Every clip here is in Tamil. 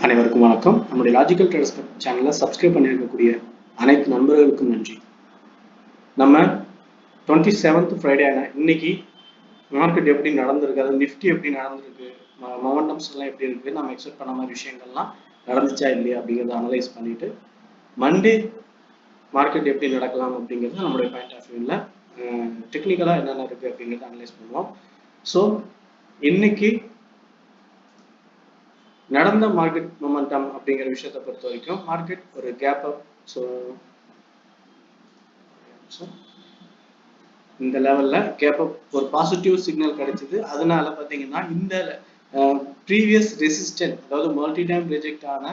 அனைவருக்கும் வணக்கம். நம்முடைய லாஜிக்கல் ட்ரேடர்ஸ் சேனலை சப்ஸ்கிரைப் பண்ணியிருக்கக்கூடிய அனைத்து நண்பர்களுக்கும் நன்றி. நம்ம 27th ஃப்ரைடே இன்னைக்கு மார்க்கெட் எப்படி நடந்திருக்கு, அதாவது நிஃப்டி எப்படி நடந்திருக்கு, மொமெண்டம்ஸ் எல்லாம் எப்படி இருக்கு, நம்ம எக்ஸ்பெக்ட் பண்ண மாதிரி விஷயங்கள்லாம் நடந்துச்சா இல்லையா அப்படிங்கிறத அனலைஸ் பண்ணிட்டு மண்டே மார்க்கெட் எப்படி நடக்கலாம் அப்படிங்கிறது நம்மளுடைய பாயிண்ட் ஆஃப் வியூவில் டெக்னிக்கலாக என்னென்ன இருக்கு அப்படிங்கிறத அனலைஸ் பண்ணுவோம். ஸோ இன்னைக்கு நடந்த மார்க்கெட் மொமெண்டம் அப்படிங்கிற விஷயத்தை பொறுத்த வரைக்கும் மார்க்கெட் ஒரு கேப் அப். ஸோ இந்த லெவல்ல கேப் அப் ஒரு பாசிட்டிவ் சிக்னல் கிடைச்சது. அதனால பாத்தீங்கன்னா இந்த ப்ரீவியஸ் ரெசிஸ்டன்ட், அதாவது மல்டி டைம் ரிஜெக்ட் ஆன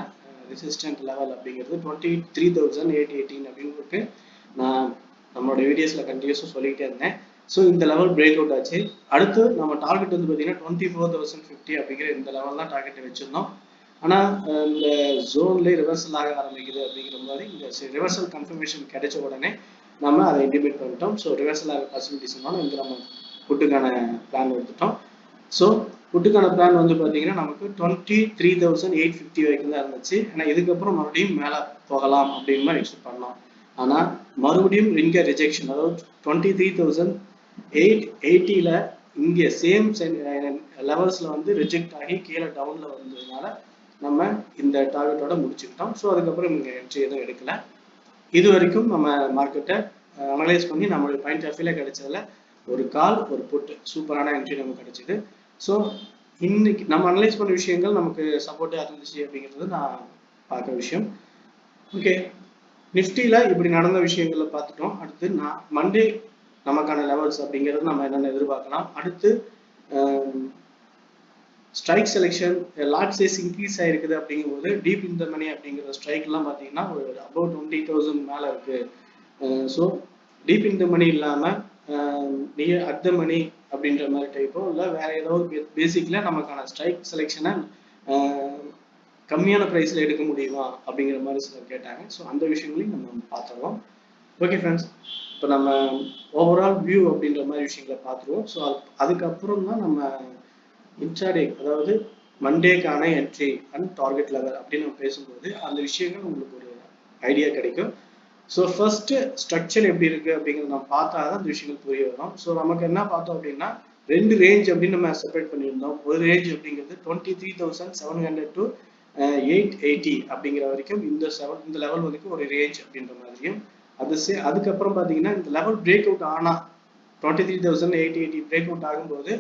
ரெசிஸ்டன்ட் லெவல் அப்படிங்கிறது 23,818 அப்படின்னு இருக்கு. நான் நம்மளோட வீடியோஸ்ல கண்டினியூஸா சொல்லிட்டே இருந்தேன். ஸோ இந்த லெவல் பிரேக் அவுட் ஆச்சு. அடுத்து நம்ம டார்கெட் வந்து பார்த்தீங்கன்னா 24,050 அப்படிங்கிற இந்த லெவல் தான் டார்கெட் வச்சிருந்தோம். ஆனால் இந்த ஜோன்லேயே ரிவர்சல் ஆக ஆரம்பிக்குது அப்படிங்கிற மாதிரி இந்த ரிவர்சல் கன்ஃபர்மேஷன் கிடைச்ச உடனே நம்ம அதை இன்டிமேட் பண்ணிட்டோம். ஸோ ரிவர்சல் ஆக பாசிபிலிட்டிஸ் இருந்தாலும் இங்கே நம்ம புட்டுக்கான பிளான் எடுத்துட்டோம். ஸோ புட்டுக்கான பிளான் வந்து பார்த்தீங்கன்னா நமக்கு 23,850 வரைக்கும் தான் இருந்துச்சு. ஆனால் இதுக்கப்புறம் மறுபடியும் மேலே போகலாம் அப்படின்னு மாதிரி எக்ஸ்பெக்ட் பண்ணோம். ஆனால் மறுபடியும் இங்கே ரிஜெக்ஷன், அதாவது 23,880ல இங்கே சேம் லெவல்ஸ்ல வந்து ரிஜெக்ட் ஆகி கீழே டவுன்ல வந்ததுனால நம்ம இந்த டார்கெட்டோட முடிச்சுக்கிட்டோம். ஸோ அதுக்கப்புறம் இங்கே என்ட்ரி எதுவும் எடுக்கல. இது வரைக்கும் நம்ம மார்க்கெட்டை அனலைஸ் பண்ணி நம்மளுடைய பாயிண்ட் ஆஃப் வியூல கிடைச்சதுல ஒரு கால் ஒரு புட் சூப்பரான என்ட்ரி நமக்கு கிடைச்சிது. ஸோ இன்னைக்கு நம்ம அனலைஸ் பண்ண விஷயங்கள் நமக்கு சப்போர்ட்டாக இருந்துச்சு அப்படிங்கிறது நான் பார்க்குற விஷயம். ஓகே, நிஃப்டியில இப்படி நடந்த விஷயங்களை பார்த்துட்டோம். அடுத்து மண்டே நமக்கான லெவல்ஸ் அப்படிங்கிறது நம்ம என்னென்ன எதிர்பார்க்கலாம். அடுத்து strike selection large size increase ஆயிருக்குது அப்படிங்கும்போது டீப் இந்த மணி அப்படிங்கிற ஸ்ட்ரைக் எல்லாம் பார்த்தீங்கன்னா ஒரு அபவுட் 20,000 மேலே இருக்கு. ஸோ டீப் இந்த மணி இல்லாமல் நியர் அட் த மணி அப்படின்ற மாதிரி டைப்போ இல்லை வேற ஏதாவது பேசிக்ல நமக்கான ஸ்ட்ரைக் செலெக்ஷனை கம்மியான ப்ரைஸில் எடுக்க முடியுமா அப்படிங்கிற மாதிரி சிலர் கேட்டாங்க. ஸோ அந்த விஷயங்களையும் நம்ம பார்த்துருவோம். ஓகே ஃப்ரெண்ட்ஸ், இப்போ நம்ம ஓவரால் வியூ அப்படின்ற மாதிரி விஷயங்களை பார்த்துருவோம். ஸோ அதுக்கப்புறம் தான் நம்ம இன்ட்ராடே, அதாவது மண்டேக்கான என்ட்ரி அண்ட் டார்கெட் லெவல் அப்படின்னு நம்ம பேசும்போது அந்த விஷயங்கள் உங்களுக்கு ஒரு ஐடியா கிடைக்கும். ஸோ ஃபர்ஸ்ட் ஸ்ட்ரக்சர் எப்படி இருக்கு அப்படிங்கிறத நம்ம பார்த்தா தான் அந்த விஷயங்கள் புரிய வரும். ஸோ நமக்கு என்ன பார்த்தோம் அப்படின்னா ரெண்டு ரேஞ்ச் அப்படின்னு நம்ம செப்பரேட் பண்ணியிருந்தோம். ஒரு ரேஞ்ச் அப்படிங்கிறது 23,700 to 880 அப்படிங்கிற வரைக்கும் இந்த லெவல் வரைக்கும் ஒரு ரேஞ்ச் அப்படின்ற மாதிரியும், அதுக்கப்புறம் பார்த்தீங்கன்னா இந்த லெவல் பிரேக் அவுட் ஆனா 23,880 பிரேக் அவுட் ஆகும்போது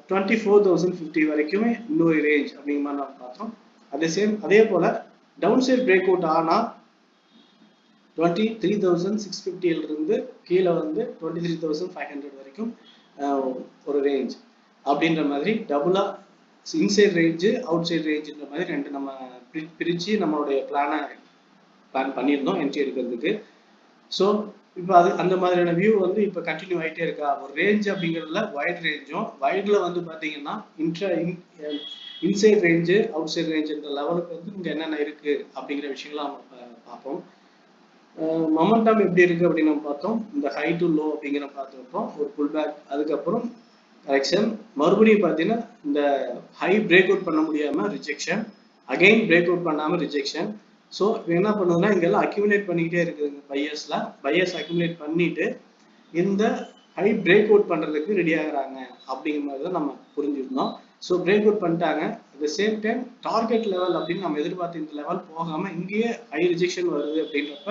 24,050 வரைக்குமே இன்னொரு ரேஞ்ச் அப்படிங்கிற மாதிரி நம்ம பார்த்தோம். அதே போல டவுன் சைட் பிரேக் அவுட் ஆனா 23,650 இருந்து கீழே வந்து 23,500 வரைக்கும் ஒரு ரேஞ்ச் அப்படின்ற மாதிரி டபுளா இன்சைட் ரேஞ்சு அவுட் சைட் ரேஞ்சுன்ற மாதிரி ரெண்டு நம்ம பிரிச்சு நம்மளுடைய பிளான் பண்ணியிருந்தோம் என்ட்ரி எடுக்கிறதுக்கு. ஸோ இப்போ அந்த மாதிரியான வியூ வந்து இப்போ கண்டினியூ ஆகிட்டே இருக்கா. ஒரு ரேஞ்ச் அப்படிங்கிறதுல வைட் ரேஞ்சும், வைட்ல வந்து பார்த்தீங்கன்னா இன்சைட் ரேஞ்சு அவுட் சைட் ரேஞ்சுன்ற லெவலுக்கு வந்து இங்கே என்னென்ன இருக்கு அப்படிங்கிற விஷயங்கள்லாம் நம்ம பார்ப்போம். மொமெண்டம் எப்படி இருக்கு அப்படின்னு நம்ம பார்த்தோம். இந்த ஹை டு லோ அப்படிங்கிற பார்த்துருப்போம், ஒரு புல் பேக், அதுக்கப்புறம் கரெக்ஷன், மறுபடியும் பார்த்தீங்கன்னா இந்த ஹை பிரேக் அவுட் பண்ண முடியாம ரிஜெக்ஷன், அகைன் பிரேக் அவுட் பண்ணாம ரிஜெக்ஷன். ஸோ என்ன பண்ணுதுன்னா இங்கெல்லாம் அக்யூமுலேட் பண்ணிக்கிட்டே இருக்குதுங்க. பையர்ஸ் அக்யூமுலேட் பண்ணிட்டு இந்த ஹை பிரேக் அவுட் பண்றதுக்கு ரெடி ஆகுறாங்க அப்படிங்கிற மாதிரி தான் நம்ம புரிஞ்சிருந்தோம். ஸோ பிரேக் அவுட் பண்ணிட்டாங்க. At the same time target level அப்படின்னு நம்ம எதிர்பார்த்த இந்த லெவல் போகாம இங்கேயே ஹை ரிஜெக்ஷன் வருது அப்படின்றப்ப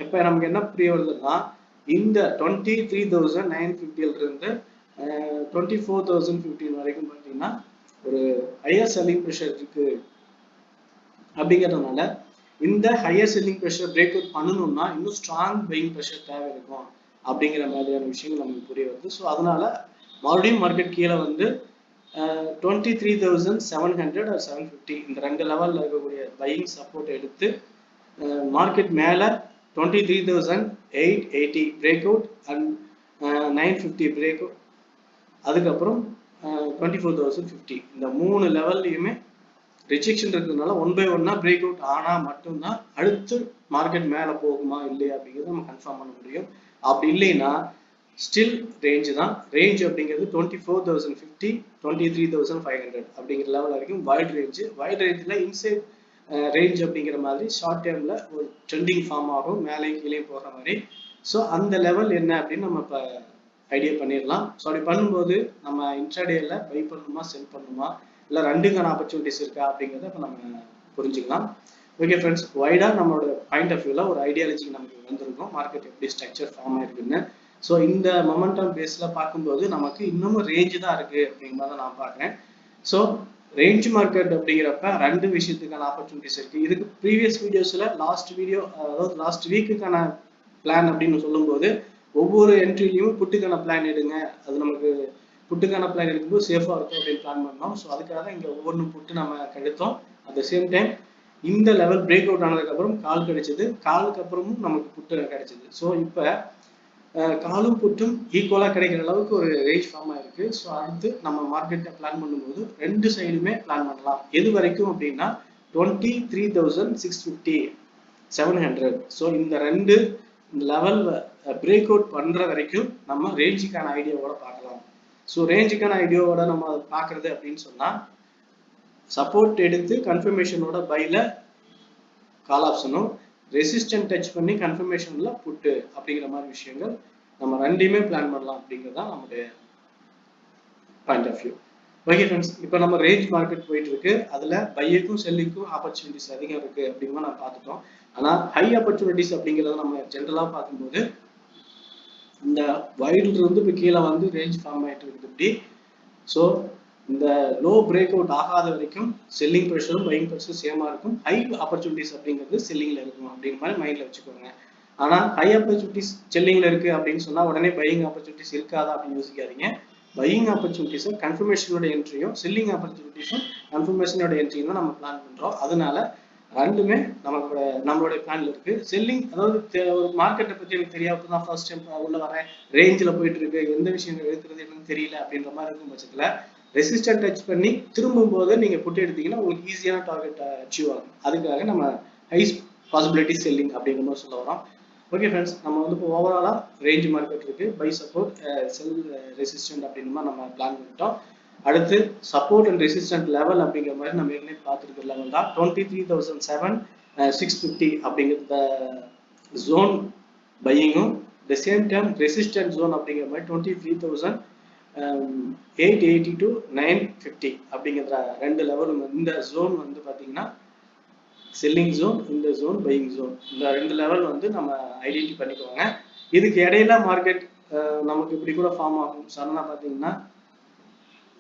இப்ப நமக்கு என்ன புரிய வருதுன்னா இந்த 23,950 இருந்து 24,015 வரைக்கும் பார்த்தீங்கன்னா ஒரு ஹையர் செல்லிங் ப்ரெஷர் இருக்கு. அப்படிங்கிறதுனால இந்த higher selling pressure break out பண்ணணும்னா இன்னும் ஸ்ட்ராங் பையிங் ப்ரெஷர் தேவை இருக்கும் அப்படிங்கிற மாதிரியான விஷயங்கள் நமக்கு புரிய வருது. ஸோ அதனால மறுபடியும் மார்க்கெட் கீழே வந்து 23,700 or 750 இந்த ரெண்டு லெவல்ல இருக்கக்கூடிய பையிங் சப்போர்ட் எடுத்து மார்க்கெட் மேல 23,880 break out and 950 break out, அதுக்கப்புறம் 24,050 இந்த மூணு லெவல்லையுமே ரிஜெக்ஷன் இருக்கிறதுனால 1 by 1 பிரேக் அவுட் ஆனா மட்டும்தான் அடுத்து மார்க்கெட் மேல போகுமா இல்லையா அப்படிங்கிறத நம்ம கன்ஃபார்ம் பண்ண முடியும். அப்படி இல்லைன்னா ஸ்டில் ரேஞ்ச் தான். ரேஞ்ச் அப்படிங்கிறது 24,050 23,500 அப்படிங்கிற லெவல் வரைக்கும் வைட் ரேஞ்சு. வைட் ரேஞ்சில் இன்சைட் ரேஞ்ச் அப்படிங்கிற மாதிரி ஷார்ட் டைம்ல ஒரு ட்ரெண்டிங் ஃபார்ம் ஆகும், மேலே கீழே போகிற மாதிரி. ஸோ அந்த லெவல் என்ன அப்படின்னு நம்ம இப்போ ஐடியா பண்ணிடலாம். ஸோ அப்படி பண்ணும்போது நம்ம இன்ட்ராடேல பை பண்ணணுமா செல் பண்ணணுமா, இல்லை ரெண்டுக்கான ஆப்பர்ச்சுனிட்டிஸ் இருக்கா அப்படிங்கிறத இப்போ நம்ம புரிஞ்சுக்கலாம். ஓகே ஃப்ரெண்ட்ஸ், வைடாக நம்மளோட பாயிண்ட் ஆஃப் வியூவில் ஒரு ஐடியாலஜிக்கு நமக்கு வந்திருக்கும் மார்க்கெட் எப்படி ஸ்ட்ரக்சர் ஃபார்ம் ஆயிருக்குன்னு. ஸோ இந்த மொமெண்டம் பேஸில் பார்க்கும்போது நமக்கு இன்னமும் ரேஞ்சு தான் இருக்குது அப்படிங்கிற மாதிரி நான் பார்க்குறேன். ஸோ ரேஞ்ச் மார்க்கெட் அப்படிங்கிறப்ப ரெண்டு விஷயத்துக்கான ஆப்பர்ச்சுனிட்டிஸ் இருக்குது. இதுக்கு ப்ரீவியஸ் வீடியோஸில் அதாவது லாஸ்ட் வீக்குக்கான பிளான் அப்படின்னு சொல்லும்போது ஒவ்வொரு என்ட்ரிலையும் புட்டுக்கான பிளான் எடுங்க, அது நமக்கு புட்டுக்கான பிளான் எடுக்கும்போது சேஃபாக இருக்கும் அப்படின்னு பிளான் பண்ணோம். ஸோ அதுக்காக தான் இங்கே ஒவ்வொன்றும் புட்டு நம்ம கெடுத்தோம். அட் த சேம் டைம் இந்த லெவல் பிரேக் அவுட் ஆனதுக்கப்புறம் கால் கிடைச்சது, காலுக்கு அப்புறமும் நமக்கு புட்டு கிடைச்சது. ஸோ இப்போ காலும் புட்டும் ஈக்குவலாக கிடைக்கிற அளவுக்கு ஒரு ரேஞ்ச் ஃபார்ம் ஆயிருக்கு. ஸோ அடுத்து நம்ம மார்க்கெட்டை பிளான் பண்ணும்போது ரெண்டு சைடுமே பிளான் பண்ணலாம். எது வரைக்கும் அப்படின்னா 23,650 700. ஸோ இந்த ரெண்டு லெவல் பிரேக் அவுட் பண்ற வரைக்கும் நம்ம ரேஞ்சுக்கான ஐடியாவோட பார்க்கலாம். ஸோ ரேஞ்சுக்கான ஐடியாவோட நம்ம பார்க்கறது அப்படின்னு சொன்னா சப்போர்ட் எடுத்து கன்ஃபர்மேஷனோட பைல கால் ஆப்ஷனும், ரெசிஸ்டன்ட் டச் பண்ணி கன்ஃபர்மேஷன்ல புட்டு அப்படிங்கிற மாதிரி விஷயங்கள் நம்ம ரெண்டையுமே பிளான் பண்ணலாம் அப்படிங்கிறது தான் நம்மளுடைய point of view. Okay friends, இப்போ நம்ம ரேஞ்ச் மார்க்கெட் போயிட்டு இருக்கு. அதுல பையக்கும் செல்லிங்கும் ஆப்பர்ச்சுனிட்டிஸ் அதிகம் இருக்கு அப்படிங்கிற நம்ம பார்த்துட்டோம். ஆனா ஹை ஆப்பர்ச்சுனிட்டிஸ் அப்படிங்கிறத நம்ம ஜென்ரலா பார்க்கும்போது இந்த வைட்ல இருந்து இப்போ கீழே வந்து ரேஞ்ச் ஃபார்ம் ஆயிட்டு இருக்குது இப்படி. ஸோ இந்த லோ பிரேக் அவுட் ஆகாத வரைக்கும் செல்லிங் ப்ரெஷரும் பையிங் ப்ரெஷரும் சேமா இருக்கும். ஹை ஆப்பர்ச்சுனிட்டிஸ் அப்படிங்கிறது செல்லிங்ல இருக்கும் அப்படிங்கிற மாதிரி மைண்ட்ல வச்சுக்கோங்க. ஆனா ஹை ஆப்பர்ச்சுனிட்டிஸ் செல்லிங்ல இருக்கு அப்படின்னு சொன்னா உடனே பையிங் ஆப்பர்ச்சுனிட்டிஸ் இருக்காதா அப்படின்னு யோசிக்காதீங்க. பையிங் ஆப்பர்ச்சுனிட்டிஸும் கன்ஃபர்மேஷனோட என்ட்ரியும், செல்லிங் ஆப்பர்ச்சுனிட்டிஸும் கன்ஃபர்மேஷனோட என்ட்ரியும் தான் நம்ம பிளான் பண்றோம். அதனால ரெண்டுமே நம்மளோட பிளான்ல இருக்கு. செல்லிங் அதாவது ஒரு மார்க்கெட்டை பத்தி எனக்கு தெரியாத தான் ஃபர்ஸ்ட் டைம் உள்ள வரேன், ரேஞ்சில் போயிட்டு இருக்கு, எந்த விஷயம் எடுக்கிறது என்னன்னு தெரியல அப்படின்ற மாதிரி இருக்கும் பட்சத்துல ரெசிஸ்டன்ட் டச் பண்ணி திரும்பும் போது நீங்க புட்டு எடுத்தீங்கன்னா உங்களுக்கு ஈஸியான டார்கெட் அச்சீவ் ஆகும். அதுக்காக நம்ம ஹை பாசிபிலிட்டி செல்லிங் அப்படிங்கிற மாதிரி சொல்ல வரோம். ஓகே ஃப்ரெண்ட்ஸ், நம்ம வந்து இப்போ ஓவராலா ரேஞ்ச் மார்க்கெட் இருக்கு, பை சப்போர்ட் செல் ரெசிஸ்டன்ட் அப்படின்னு நம்ம பிளான் பண்ணிட்டோம். அடுத்து சப்போர்ட் அண்ட் ரெசிஸ்டன்ட் லெவல் அப்படிங்கிற மாதிரி நம்ம ஏற்கனவே பார்த்துருக்கிற லெவல் தான் 23,650 அப்படிங்கிற ஜோன் பையிங்கும், the same time resistant zone அப்படிங்கிற மாதிரி 23,880 to 950 அப்படிங்கிற ரெண்டு லெவலும். இந்த ஜோன் வந்து பார்த்தீங்கன்னா செல்லிங் ஜோன், இந்த ஜோன் பையிங் ஜோன், இந்த ரெண்டு லெவல் வந்து நம்ம ஐடென்டி பண்ணிக்குவாங்க. இதுக்கு இடையில மார்க்கெட் நமக்கு இப்படி கூட ஃபார்ம் ஆகும். சடனா பார்த்தீங்கன்னா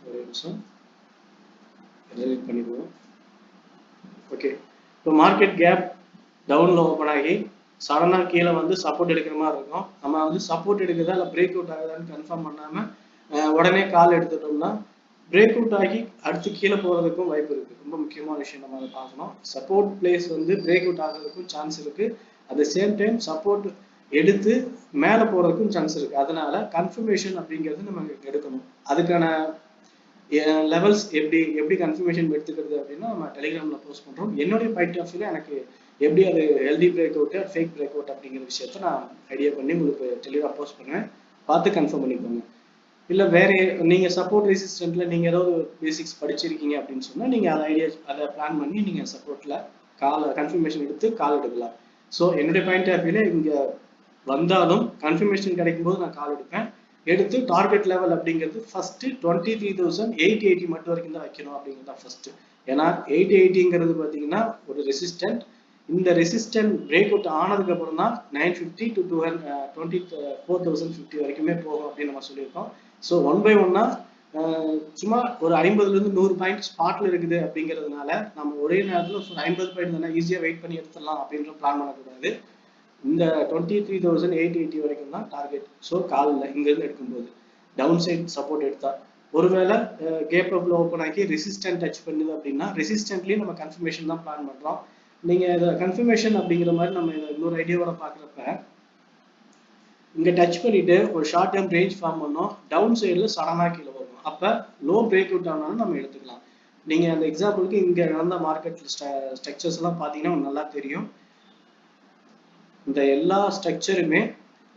ஒரு நிமிஷம் பண்ணிடுவோம். ஓகே, இப்போ மார்க்கெட் கேப் டவுன்ல ஓப்பன் ஆகி சடனா கீழே வந்து சப்போர்ட் எடுக்கிற மாதிரி இருக்கும். நம்ம வந்து சப்போர்ட் எடுக்குதா இல்லை பிரேக் அவுட் ஆகுதான்னு கன்ஃபார்ம் பண்ணாம உடனே கால் எடுத்துட்டோம்னா பிரேக் அவுட் ஆகி அடுத்து கீழே போறதுக்கும் வாய்ப்பு இருக்கு. ரொம்ப முக்கியமான விஷயம் நம்ம அதை பார்க்கணும். சப்போர்ட் பிளேஸ் வந்து பிரேக் அவுட் ஆகிறதுக்கும் சான்ஸ் இருக்கு. At the same time support எடுத்து மேலே போறதுக்கும் சான்ஸ் இருக்கு. அதனால கன்ஃபர்மேஷன் அப்படிங்கிறது நம்ம எடுக்கணும். அதுக்கான லெவல்ஸ் எப்படி கன்ஃபர்மேஷன் எடுத்துக்கிறது அப்படின்னா நம்ம டெலிகிராம்ல போஸ்ட் பண்றோம். என்னுடைய பாயிண்ட் ஆஃப் வியூல எனக்கு எப்படி அது healthy break out fake break out அப்படிங்கிற விஷயத்த நான் ஐடியா பண்ணி உங்களுக்கு தெளிவாக போஸ்ட் பண்ணுவேன். பார்த்து கன்ஃபார்ம் பண்ணிக்கோங்க. இல்லை வேற நீங்க சப்போர்ட் ரெசிஸ்டன்ட்ல நீங்க ஏதாவது பேசிக்ஸ் படிச்சிருக்கீங்க அப்படின்னு சொன்னா நீங்க அதை பிளான் பண்ணி நீங்க சப்போர்ட்ல கன்ஃபர்மேஷன் எடுத்து கால் எடுக்கலாம். ஸோ என்னுடைய பாயிண்ட் ஆஃப் வியூல இங்க வந்தாலும் கன்ஃபர்மேஷன் கிடைக்கும் போது நான் கால் எடுப்பேன். எடுத்து டார்கெட் லெவல் அப்படிங்கிறது ஃபர்ஸ்ட் 23,880 மட்டும் வரைக்கும் தான் வைக்கணும் அப்படிங்கிறது தான் ஃபர்ஸ்ட். ஏன்னா 880ங்கிறது பார்த்தீங்கன்னா ஒரு ரெசிஸ்டன்ட். இந்த ரெசிஸ்டன்ட் பிரேக் அவுட் ஆனதுக்கு அப்புறம் தான் 950 to 24,050 வரைக்குமே போகும் அப்படின்னு நம்ம சொல்லியிருக்கோம். ஸோ 1 by 1 சும்மா ஒரு 50லேருந்து 100 பாயிண்ட் ஸ்பாட்ல இருக்குது அப்படிங்கிறதுனால நம்ம ஒரே நேரத்தில் 50 பாயிண்ட் தானே ஈஸியாக வெயிட் பண்ணி எடுத்துடலாம் அப்படின்ற பிளான் பண்ணக்கூடாது. இந்த 23,880 வரைக்கும் தான் டார்கெட். ஸோ காலில் இங்கிருந்து எடுக்கும்போது டவுன் சைட் சப்போர்ட் எடுத்தா ஒருவேளை கேப் அப்ல ஓப்பன் ஆகி ரெசிஸ்டன்ட் டச் பண்ணுது அப்படின்னா ரெசிஸ்டன்ட்லேயும் நம்ம கன்ஃபர்மேஷன் தான் பிளான் பண்ணுறோம். நீங்க இதை கன்ஃபர்மேஷன் அப்படிங்கிற மாதிரி நம்ம இதை இன்னொரு ஐடியாவோட பார்க்குறப்ப இங்க டச் பண்ணிட்டு ஒரு ஷார்ட் டேர்ம் ரேஞ்ச் ஃபார்ம் பண்ணோம், டவுன் சைடில் சடனா கீழே வரும். அப்போ லோ பிரேக் அவுட் ஆனாலும் நம்ம எடுத்துக்கலாம். நீங்க அந்த எக்ஸாம்பிளுக்கு இங்க நடந்த மார்க்கெட் ஸ்ட்ரக்சர்ஸ் எல்லாம் பார்த்தீங்கன்னா நல்லா தெரியும். இந்த எல்லா ஸ்ட்ரக்சருமே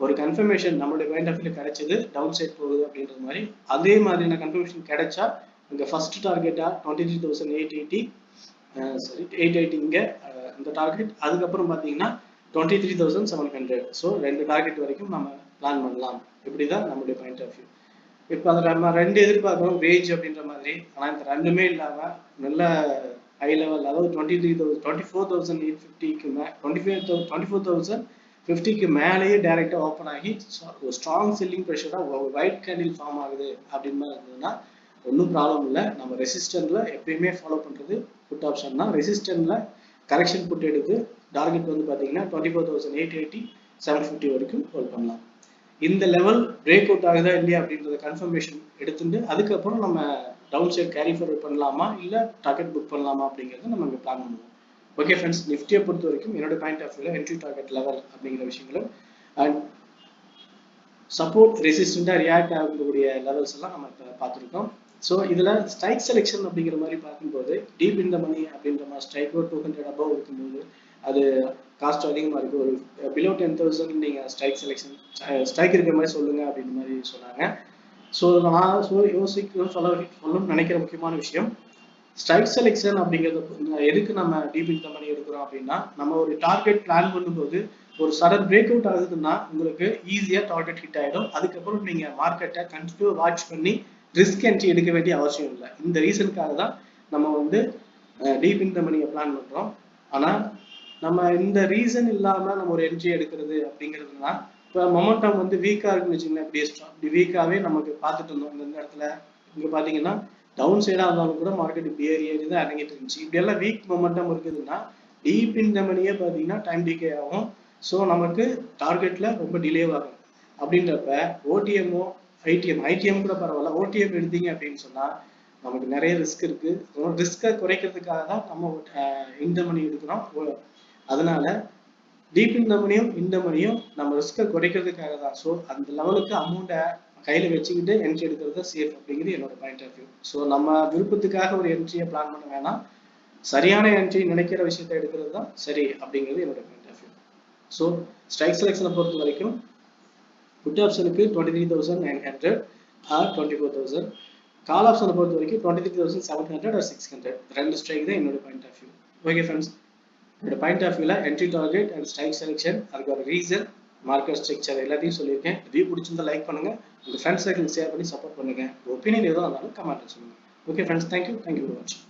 ஒரு கன்ஃபர்மேஷன் நம்மளுடைய பாயிண்ட் ஆஃப் வியூல கிடைச்சது, டவுன் சைட் போகுது அப்படின்றது மாதிரி அதே மாதிரியான கன்ஃபர்மேஷன் கிடைச்சா இங்க ஃபர்ஸ்ட் டார்கெட்டா 23,880 சரி 880 இங்க இந்த டார்கெட், அதுக்கப்புறம் பாத்தீங்கன்னா 23,700. ஸோ 2 டார்கெட் வரைக்கும் நம்ம பிளான் பண்ணலாம். இப்படிதான் நம்மளுடைய பாயிண்ட் ஆஃப் வியூ. இப்போ அதை நம்ம 2 எதிர்பார்க்கிறோம் ரேஞ்ச் அப்படின்ற மாதிரி. ஆனா இந்த ரெண்டுமே இல்லாம நல்ல ஹை லெவல், அதாவது 24,850க்கு 24,050க்கு மேலேயே டைரக்டா ஓப்பன் ஆகி ஒரு ஸ்ட்ராங் செல்லிங் ப்ரெஷரா ஒரு ஒயிட் கேண்டில் ஃபார்ம் ஆகுது அப்படின்னு மாதிரி இருந்ததுன்னா ஒன்றும் ப்ராப்ளம் இல்லை. நம்ம ரெசிஸ்டன்ட்ல எப்பயுமே ஃபாலோ பண்றது புட் ஆப்ஷன் தான். ரெசிஸ்டன்ட்ல கரெக்ஷன் புட் எடுத்து டார்கெட் வந்து பாத்தீங்கன்னா 24,880 750 வரைக்கும் ஹோல்ட் பண்ணலாம். இந்த லெவல் பிரேக் அவுட் ஆகுதா இல்லையா அப்படின்றத கன்ஃபர்மேஷன் எடுத்துட்டு அதுக்கப்புறம் நம்ம டவுன் சைட் கேரி ஃபார்வர்ட் பண்ணலாமா இல்ல டார்கெட் புக் பண்ணலாமா அப்படிங்கறத நம்ம இங்க பிளான் பண்ணுவோம். ஓகே ஃப்ரெண்ட்ஸ், நிஃப்டியை பொறுத்த வரைக்கும் என்னோட பாயிண்ட் ஆஃப் வியூல என்ட்ரி டார்கெட் லெவல் அப்படிங்கிற விஷயங்களும் அண்ட் சப்போர்ட் ரெசிஸ்டண்டா ரியாக்ட் ஆகக்கூடிய லெவல்ஸ் எல்லாம் நம்ம இப்போ பார்த்துருக்கோம். ஸோ இதுல ஸ்ட்ரைக் செலெக்ஷன் அப்படிங்கிற மாதிரி பார்க்கும்போது டீப் இன் த மணி அப்படின்ற மாதிரி ஸ்ட்ரைக் 200 அபவ் இருக்கும்போது அது காஸ்ட் அதிகமா இருக்கு. ஒரு பிலோ 10,000 நீங்க ஸ்ட்ரைக் செலெக்ஷன் ஸ்ட்ரைக் இருக்கிற மாதிரி சொல்லுங்க அப்படின்ற மாதிரி சொன்னாங்க. ஸோ நான் சொல்லணும்னு நினைக்கிற முக்கியமான விஷயம் ஸ்ட்ரைக் செலெக்ஷன் அப்படிங்கிறது எதுக்கு நம்ம டீப் இன் த மணி எடுக்கிறோம் அப்படின்னா, நம்ம ஒரு டார்கெட் பிளான் பண்ணும்போது ஒரு சடன் பிரேக் அவுட் ஆகுதுன்னா உங்களுக்கு ஈஸியா டார்கெட் ஹிட் ஆயிடும். அதுக்கப்புறம் நீங்க மார்க்கெட்டை கண்டினியூ வாட்ச் பண்ணி ரிஸ்க் என்ட்ரி எடுக்க வேண்டிய அவசியம் இல்லை. இந்த ரீசனுக்காக தான் நம்ம வந்து டீப் இன் த மணியை பிளான் பண்றோம். ஆனா நம்ம இந்த ரீசன் இல்லாம நம்ம ஒரு என்ட்ரி எடுக்கிறது அப்படிங்கிறதுனா, இப்போ மொமெண்டம் வந்து வீக்கா இருக்குன்னு வச்சுக்கோங்களேன். இப்படி வீக்காவே நமக்கு பார்த்துட்டு இருந்தோம். இந்த இடத்துல இங்க பாத்தீங்கன்னா டவுன் சைடா இருந்தாலும் கூட மார்க்கெட் இப்படி ஏறி தான் இறங்கிட்டு இருந்துச்சு. இப்படி எல்லாம் வீக் மொமெண்டம் இருக்குதுன்னா டீப் இன் த மணியே பாத்தீங்கன்னா டைம் டிகே ஆகும். ஸோ நமக்கு டார்கெட்ல ரொம்ப டிலே ஆகும். அப்படின்றப்ப ஓடிஎம்ஓ ஐடிஎம் கூட பரவாயில்ல, ஓடிஎம் எடுத்தீங்க அப்படின்னு சொன்னா நமக்கு நிறைய ரிஸ்க் இருக்கு. ரிஸ்கை குறைக்கிறதுக்காக தான் நம்ம இந்த மணி எடுக்கிறோம். அதனால டீப் இந்த மணியும் நம்ம ரிஸ்கை குறைக்கிறதுக்காக தான். ஸோ அந்த லெவலுக்கு அமௌண்ட்டை கையில வச்சுக்கிட்டு என்ட்ரி எடுக்கிறது சேஃப் அப்படிங்கிறது என்னோட பாயிண்ட் ஆஃப் வியூ. ஸோ நம்ம விருப்பத்துக்காக ஒரு என்ட்ரியை பிளான் பண்ண வேணாம். சரியான என்ட்ரி நினைக்கிற விஷயத்தை எடுக்கிறது தான் சரி அப்படிங்கிறது என்னோட point of view. So strike செலெக்ஷனை பொறுத்த வரைக்கும் புட் ஆப்ஷனுக்கு 23,900 ஆர் 24,000, கால் ஆப்ஷனை பொறுத்த வரைக்கும் 23,700 ஆர் 600. 2 ஸ்ட்ரைக் தான் என்னோட point of view. Okay friends, என்னோட பாயிண்ட் ஆஃப் வியூல entry target and strike selection, அதுக்கு ஒரு ரீசன், மார்க்கெட் ஸ்ட்ரக்சர் எல்லாத்தையும் சொல்லியிருக்கேன். ரிவ்யூ பிடிச்சிருந்தா லைக் பண்ணுங்க, உங்க ஃப்ரெண்ட்ஸ் சர்க்கிள் ஷேர் பண்ணி சப்போர்ட் பண்ணுங்க. ஒப்பீனியன் எதுவும் இருந்தாலும் கமெண்ட்ல சொல்லுங்க. ஓகே ஃப்ரெண்ட்ஸ், தேங்க்யூ ஃபார் வாட்சிங்.